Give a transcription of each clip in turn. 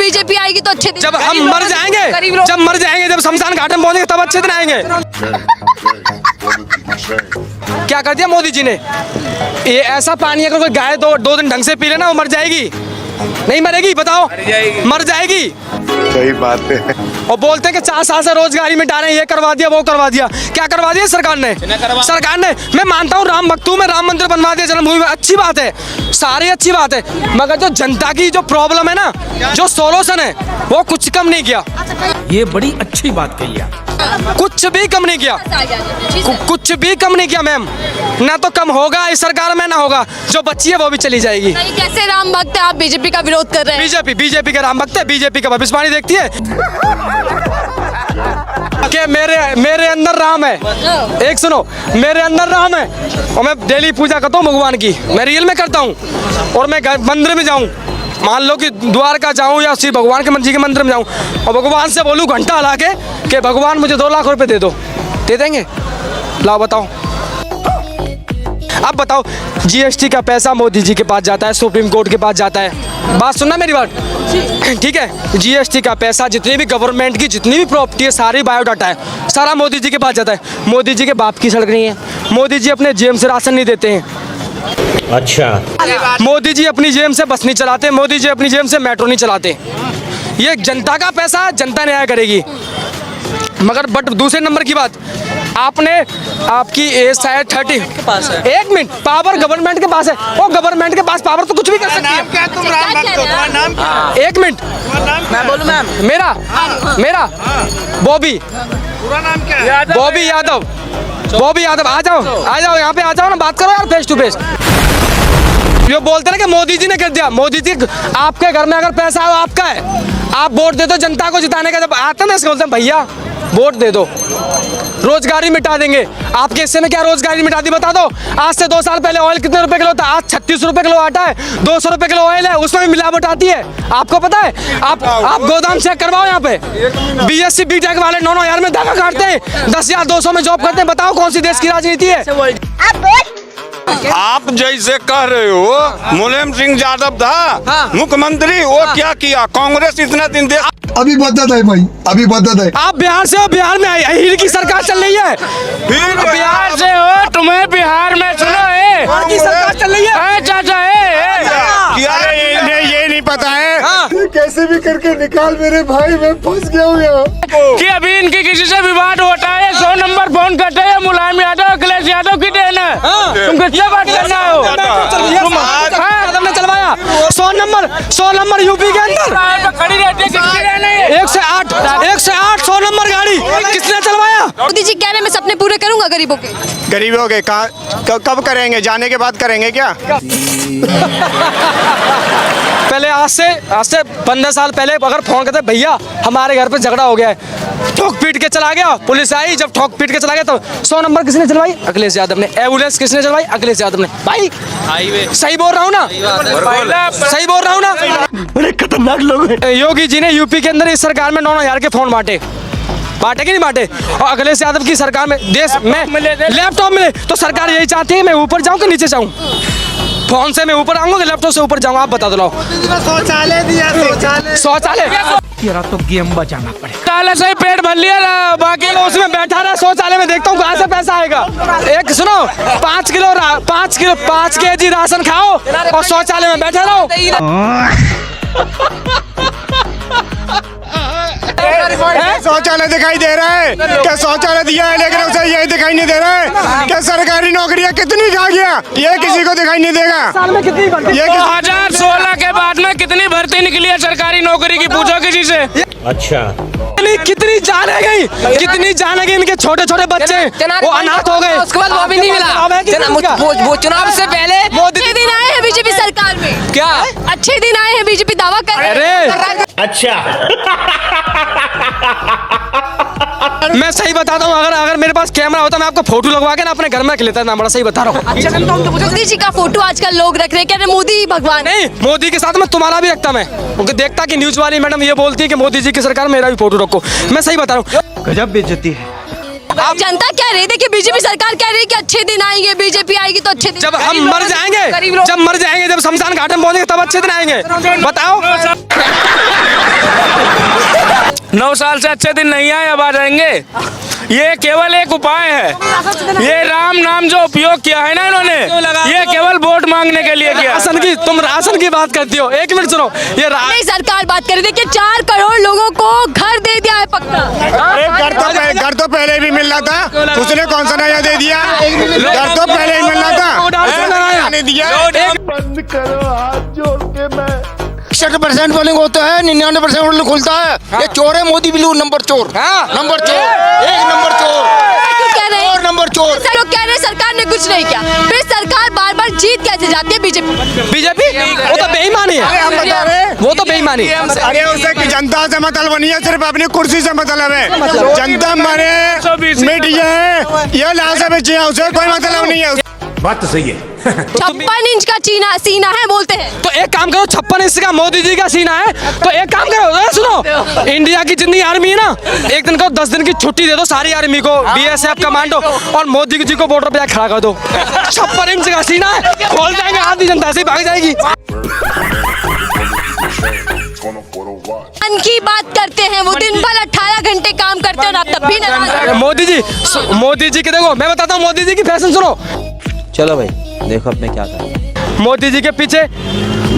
BJP आएगी तो अच्छे दिन, जब हम मर जाएंगे, जब शमशान घाट में पहुंचेंगे तब अच्छे दिन आएंगे। क्या कर दिया मोदी जी ने? ये ऐसा पानी अगर कोई गाय दो दिन ढंग से पी लेना वो मर जाएगी, नहीं मरेगी? बताओ, मर जाएगी। सही बात है। और बोलते हैं कि 4 साल से रोजगारी में डाले, ये करवा दिया वो करवा दिया। क्या करवा दिया सरकार ने? मैं मानता हूँ राम भक्त हूँ, मैं, राम मंदिर बनवा दिया जन्मभूमि में, अच्छी बात है, सारी अच्छी बात है, मगर जो जनता की जो प्रॉब्लम है ना, जो सोल्यूशन है वो कुछ कम नहीं किया। ये बड़ी अच्छी बात कही आप। कुछ भी कम नहीं किया, कुछ भी कम नहीं किया मैम। ना तो कम होगा इस सरकार में, ना होगा। जो बच्ची है वो भी चली जाएगी। कैसे राम भक्त है, आप बीजेपी का विरोध कर रहे हैं? बीजेपी का राम भक्त है, बीजेपी का भविष्यवाणी देखती है कि मेरे अंदर राम है। एक सुनो, मेरे अंदर राम है और मैं डेली पूजा करता हूँ भगवान की, मैं रियल में करता हूँ। और मैं मंदिर में जाऊँ, मान लो कि द्वारका जाऊँ या श्री भगवान के जी के मंदिर में जाऊँ और भगवान से बोलूँ घंटा ला के कि भगवान मुझे 2 लाख रुपए दे दो, दे देंगे? लाओ बताओ। अब बताओ, जीएसटी का पैसा मोदी जी के पास जाता है, सुप्रीम कोर्ट के पास जाता है। बात सुनना मेरी बात, ठीक है? जीएसटी का पैसा, जितनी भी गवर्नमेंट की जितनी भी प्रॉपर्टी है, सारी बायोडाटा है, सारा मोदी जी के पास जाता है। मोदी जी के बाप की सड़क नहीं है, मोदी जी अपने जेब से राशन नहीं देते हैं। अच्छा, मोदी जी अपनी जेब से बस नहीं चलाते, मोदी जी अपनी जेब से मेट्रो नहीं चलाते। ये जनता का पैसा है, जनता न्याय करेगी। मगर बट दूसरे नंबर की बात, आपकी एज शायद 30 के पास है। 1 मिनट, पावर गवर्नमेंट के पास है, वो गवर्नमेंट के पास पावर तो कुछ भी कर सकती है। क्या तुम राम भक्त हो? तुम्हारा नाम क्या है? 1 मिनट, मैं बोलूं मैम? मेरा बॉबी, पूरा नाम क्या है? बॉबी यादव। आ जाओ यहाँ पे, आ जाओ ना, बात करो यार फेस टू फेस। जो बोलते ना कि मोदी जी ने कर दिया, मोदी जी आपके घर में अगर पैसा है वो आपका है, आप वोट दे दो जनता को जिताने का। जब आता ना बोलते हैं भैया वोट दे दो, रोजगारी मिटा देंगे। आपके हिस्से में क्या रोजगारी मिटा दी बता दो? आज से 2 साल पहले ऑयल कितने रुपए किलो था? आज 36 रुपए किलो आटा है, 200 रुपए किलो ऑयल है, उसमें भी मिलावट आती है। आपको पता है? आप गोदाम चेक करवाओ यहाँ पे, बीएससी बीटेक वाले 9-9 हज़ार में धागा काटते हैं, 10,200 में जॉब करते हैं। बताओ कौन सी देश की राजनीति है? आप जैसे कह रहे हो, मुलायम सिंह यादव था मुख्यमंत्री, वो क्या किया? कांग्रेस इतना दिन देश अभी बदत है भाई, अभी बदत है। आप बिहार से हो, बिहार में अहीर की सरकार चल रही है। बिहार से हो, तुम्हें बिहार में सुनो है की सरकार चल रही है। चाचा ये नहीं पता है कैसे भी करके निकाल मेरे भाई, मैं फंस गया हूँ यहाँ। कि अभी इनकी किसी से विवाद होता है, 100 नंबर फोन करते हैं, मुलायम यादव अखिलेश यादव की देन है। तुम किससे बात करना हो? तुमने चलवाया 100 नंबर यूपी के अंदर खड़ी रहती है, किसकी देन है? 108 100 नंबर गाड़ी किसने चलवाया? मोदी जी कह रहे हैं मैं सपने पूरे करूंगा गरीबों के। गरीबों के कब करेंगे? जाने के बाद करेंगे क्या? पहले आज से 15 साल पहले अगर फोन करते भैया हमारे घर पे झगड़ा हो गया है, ठोक पीट के चला गया, पुलिस आई, जब ठोक पीट के चला गया तो 100 नंबर किसने चलवाई? अखिलेश यादव ने। एम्बुलेंस किसने चलवाई? अखिलेश यादव ने। भाई सही बोल रहा हूँ ना? सही बोल रहा हूँ ना? बड़े खतरनाक लोग हैं। योगी जी ने यूपी के अंदर इस सरकार में 9-9 हज़ार के फोन बांटे कि नहीं बांटे? और अखिलेश यादव की सरकार में देश में लैपटॉप मिले तो सरकार यही चाहती है मैं ऊपर जाऊँ कि नीचे जाऊँ? फोन से मैं ऊपर आऊंगा कि लैपटॉप से ऊपर जाऊंगा? आप बता दो। शौचालय दिया, शौचालय तो गेम बजाना पड़ेगा। ताले से ही पेट भर लिया, बाकी उसमें बैठा रहा शौचालय में, देखता हूँ कहाँ से पैसा आएगा। एक सुनो, 5 केजी राशन खाओ और शौचालय में बैठे रहो। शौचालय दिखाई दे रहा है क्या? शौचालय दिया है लेकिन उसे यही दिखाई नहीं दे रहा है क्या? सरकारी नौकरियां कितनी खा गया, ये किसी को दिखाई नहीं देगा। साल में कितनी भर्ती? 2016 के बाद में कितनी भर्ती निकली है सरकारी नौकरी की? पूछो किसी से। अच्छा, कितनी जान है गई, कितनी जान है गई? इनके छोटे छोटे बच्चे वो अनाथ हो गए, उसके बाद वो भी नहीं मिला। वो चुनाव से पहले अच्छे दिन आए हैं बीजेपी सरकार में। क्या अच्छे दिन आए हैं? बीजेपी दावा कर रहे हैं। अच्छा। मैं सही बताता हूँ, अगर मेरे पास कैमरा होता मैं आपको फोटो लगवा के ना अपने घर में रख लेता ना। बड़ा सही बता रहा हूँ। मोदी जी का फोटो आजकल लोग रख रहे हैं, कह रहे मोदी भगवान। नहीं, मोदी के साथ मैं तुम्हारा भी रखता। मैं क्योंकि देखता कि न्यूज वाली मैडम ये बोलती है कि मोदी जी की सरकार मेरा भी फोटो रखो। मैं सही बता रहा हूँ। गजब बेइज्जती है। जनता कह रही थी कि बीजेपी सरकार कह रही है कि अच्छे दिन आएंगे, बीजेपी आएगी तो अच्छे दिन। जब हम मर जाएंगे, जब शमशान घाट में पहुंचेंगे तब अच्छे दिन आएंगे। बताओ। 9 साल से अच्छे दिन नहीं आए, अब आ जाएंगे। ये केवल एक उपाय है। ये राम नाम जो उपयोग किया है ना इन्होंने, ये केवल वोट मांगने के लिए किया। तुम राशन की बात करती हो। एक मिनट सुनो, ये नहीं, सरकार बात कर रही थी कि 4 करोड़ लोगों को घर दे दिया है पक्का। घर तो पहले भी मिल रहा था, उसने कौन सा नया दे दिया? घर तो पहले ही मिल रहा था, नहीं दिया। बंद करो, हाथ जोड़ के मैं 61% पोलिंग होता है, 99% पोलिंग खुलता है। ये चोर है मोदी बिल्लू, नंबर चोर, नंबर चोर, एक नंबर चोर, क्यों कह रहे हैं? नंबर चोर। सर लोग कह रहे हैं सरकार ने कुछ नहीं किया, फिर सरकार बार बार जीत कैसे जाती है? बीजेपी वो तो बेईमानी है, हम बता रहे हैं। वो तो बेईमानी है। अरे उसे कि जनता से मतलब नहीं है, सिर्फ अपनी कुर्सी से मतलब है। जनता मारे मिट जाए, ये लाशें बेची है, उसे कोई मतलब नहीं है। बात तो सही है। 56 इंच का सीना है बोलते हैं। तो एक काम करो, 56 इंच का मोदी जी का सीना है, तो एक काम करो, सुनो, इंडिया की जितनी आर्मी है ना, एक दिन को 10 दिन की छुट्टी दे दो सारी आर्मी को, BSF कमांडो, और मोदी जी को बॉर्डर पे खड़ा कर दो। 56 इंच का सीना है, खोल जाएंगे, आधी जनता से भाग जाएगी। मन की बात करते हैं, वो दिन भर 18 घंटे काम करते हैं और आप तब भी नाराज। मोदी जी के देखो, मैं बताता हूँ मोदी जी की फैशन सुनो। चलो भाई देखो अब मैं क्या करूं। मोदी जी के पीछे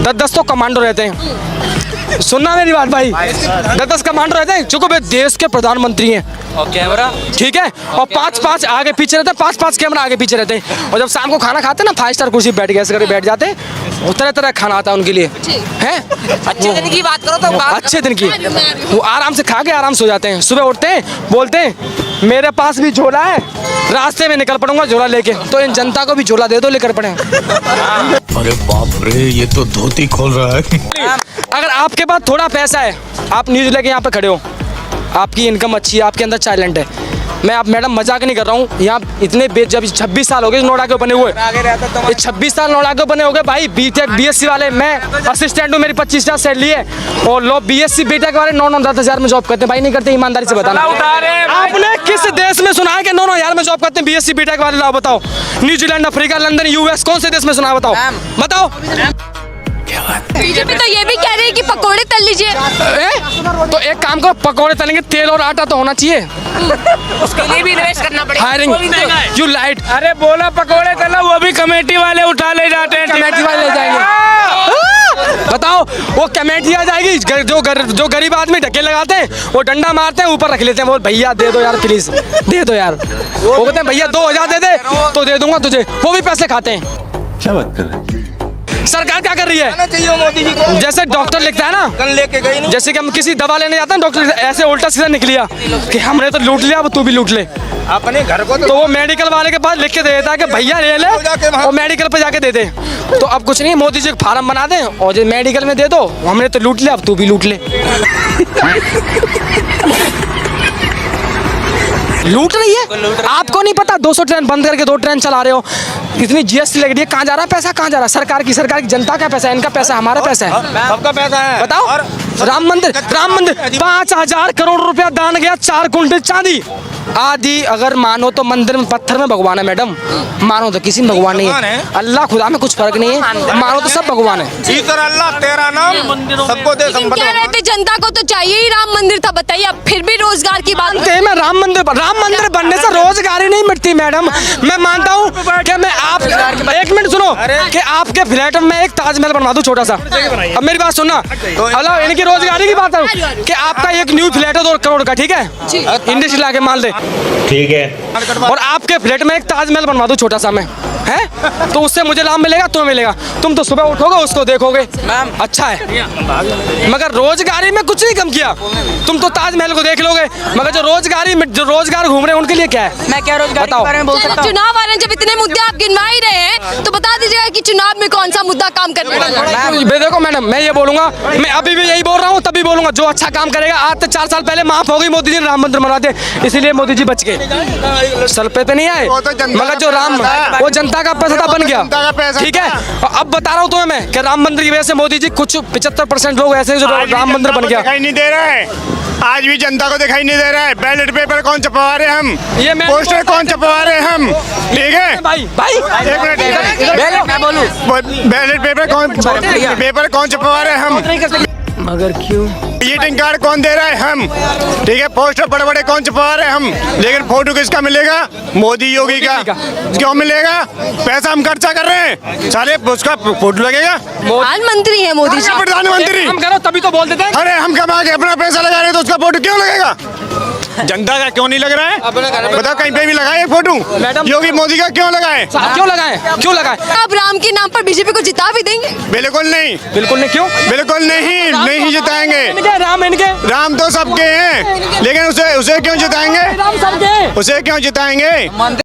10-10 तो कमांडो रहते हैं। सुनना मेरी बात भाई, 10-10 कमांडो रहते हैं, चूंकि वे देश के प्रधानमंत्री हैं। और कैमरा ठीक है, और 5-5 आगे पीछे रहते हैं, 5-5 कैमरा आगे पीछे रहते हैं। और जब शाम को खाना खाते हैं ना, 5 स्टार कुर्सी बैठ के ऐसे करके बैठ जाते हैं, तरह तरह खाना आता है उनके लिए, हैं? अच्छे दिन की बात करो तो अच्छे दिन की, वो आराम से खा के आराम सो जाते हैं। सुबह उठते हैं, बोलते हैं मेरे पास भी झोला है, रास्ते में निकल पड़ूंगा झोला लेके। तो इन जनता को भी झोला दे दो, लेकर पड़े। अरे बाप रे, ये तो धोती खोल रहा है। अगर आपके पास थोड़ा पैसा है, आप न्यूज़ लेके यहाँ पे खड़े हो, आपकी इनकम अच्छी है, आपके अंदर टैलेंट है, मैं आप मैडम मजाक नहीं कर रहा हूँ, यहाँ इतने जब 26 साल हो गए नोएडा के बने हुए, ये 26 साल नोएडा के बने हो गए भाई। BTech BSc वाले, मैं असिस्टेंट हूँ, मेरी 25,000 सैलरी है, और लोग BSc BTech वाले 9-9 10,000 में जॉब करते हैं भाई। नहीं करते, ईमानदारी से बताना। आपने किस देश में सुना है कि 9-9 हज़ार में जॉब करते हैं BSc BTech वाले? लाओ बताओ। न्यूजीलैंड, अफ्रीका, लंदन, US, कौन से देश में सुना है? बताओ बताओ। बीजेपी तो ये भी कह रही है कि पकोड़े तल लीजिए। तो एक काम करो, पकौड़े तलेंगे, तेल और आटा तो होना चाहिए, उसके लिए भी इन्वेस्ट करना पड़ेगा। Hiring you light. अरे बोला पकोड़े तला, वो भी कमेटी वाले उठा ले जाते हैं, कमेटी वाले ले जाएंगे। बताओ, वो कमेटी आ जाएगी, जो गरीब आदमी ढके लगाते हैं, वो डंडा मारते हैं, ऊपर रख लेते हैं, बोल भैया दे दो यार प्लीज, दे दो यार। वो कहते हैं भैया 2,000 दे दे तो दे दूंगा तुझे, वो भी पैसे खाते हैं। क्या बात कर रहे हैं? सरकार क्या कर रही है? जैसे डॉक्टर लिखता है ना, जैसे कि हम किसी दवा लेने जाते हैं, डॉक्टर ऐसे उल्टा सीधा निकलिया कि हमने तो लूट लिया, अब तू भी लूट ले अपने घर को। तो वो मेडिकल वाले के पास लिख के दे देता है कि भैया ले ले, और मेडिकल पे जाके दे दे। तो अब कुछ नहीं, मोदी जी फार्म बना दें और जो मेडिकल में दे दो, हमने तो लूट लिया, अब तू भी लूट ले। लूट रही है, आपको नहीं पता? 200 ट्रेन बंद करके 2 ट्रेन चला रहे हो, इतनी GST लग रही है, कहाँ जा रहा है पैसा? कहाँ जा रहा है? सरकार की जनता का पैसा है, इनका पैसा, हमारा पैसा है, सबका पैसा है। बताओ। राम मंदिर 5,000 करोड़ रुपया दान गया, 4 कुंटल चांदी आदि। अगर मानो तो मंदिर में पत्थर में भगवान है मैडम, मानो तो किसी में भगवान नहीं है। अल्लाह खुदा में कुछ फर्क नहीं है, मानो तो सब भगवान है। अल्लाह तेरा नाम सबको दे। कह रहे थे जनता को तो चाहिए ही राम मंदिर था, बताइए अब फिर भी रोजगार की बात। मैं राम मंदिर बनने से रोजगारी नहीं मिटती मैडम। मैं मानता हूँ कि मैं आप एक मिनट सुनो, कि आपके फ्लैट में एक ताजमहल बनवा दूं छोटा सा। अब मेरी बात सुनना, अल्लाह इनकी रोजगारी की बात है कि आपका एक न्यू फ्लैट है 2 करोड़ का, ठीक है, इंडस्ट्री लाके मान दे, ठीक है, और आपके फ्लैट में एक ताजमहल बनवा दूं छोटा सा मैं, है तो उससे मुझे लाभ मिलेगा, तुम्हें मिलेगा। तुम तो सुबह उठोगे उसको देखोगे, अच्छा है, मगर रोजगारी में कुछ नहीं कम किया। तुम तो ताजमहल को देख लोगे, मगर जो रोजगार घूम रहे हैं उनके लिए क्या है? मैं क्या रोजगार के बारे में बोल सकता हूं? चुनाव आ रहे हैं, जब इतने मुद्दे आप गिनवा ही रहे हैं तो बता दीजिएगा कि चुनाव में कौन सा मुद्दा काम करने वाला है। देखो मैडम, मैं ये बोलूंगा, मैं अभी भी यही बोल रहा हूँ, तभी बोलूंगा, जो अच्छा काम करेगा। आज से 4 साल पहले माफ हो गई, मोदी जी ने राम मंदिर बनवा दिया, इसीलिए मोदी जी बच गए, सर पे नहीं आए, मगर जो वो जनता का पैसा था, बन गया, ठीक है। और अब बता रहा हूँ तुम्हें मैं कि राम मंदिर की वजह से मोदी जी, कुछ 75% लोग ऐसे जो राम मंदिर बन गया। दिखाई नहीं दे रहा है, आज भी जनता को दिखाई नहीं दे रहा है। बैलेट पेपर कौन छपवा रहे हैं हम, ये पोस्टर कौन छपवा रहे हैं हम, ठीक है भाई एक मिनट, मैं बोलूं, बैलेट पेपर कौन छपवा रहे हैं हम। मगर क्यों? विजिटिंग कार्ड कौन दे रहा है? हम। ठीक है, पोस्टर बड़े बड़े कौन छपा रहे हैं? हम। लेकिन फोटो किसका मिलेगा? मोदी योगी का। क्यों मिलेगा? पैसा हम खर्चा कर रहे हैं, साले उसका फोटो लगेगा। प्रधानमंत्री है मोदी जी। प्रधानमंत्री हम करो तभी तो बोल देते हैं। अरे हम कमा के अपना पैसा लगा रहे हैं तो उसका फोटो क्यों लगेगा? जनता का क्यों नहीं लग रहा है? बताओ, कहीं पे भी लगाए फोटो? योगी मोदी का क्यों लगाए? क्यों लगाए? क्यों लगाए? आप राम के नाम पर बीजेपी को जिता भी देंगे? बिल्कुल नहीं, बिल्कुल नहीं। क्यों? बिल्कुल नहीं, नहीं जिताएंगे। इनके राम, इनके राम तो सबके हैं, लेकिन उसे क्यों जिताएंगे? राम सबके। उसे क्यों जिताएंगे?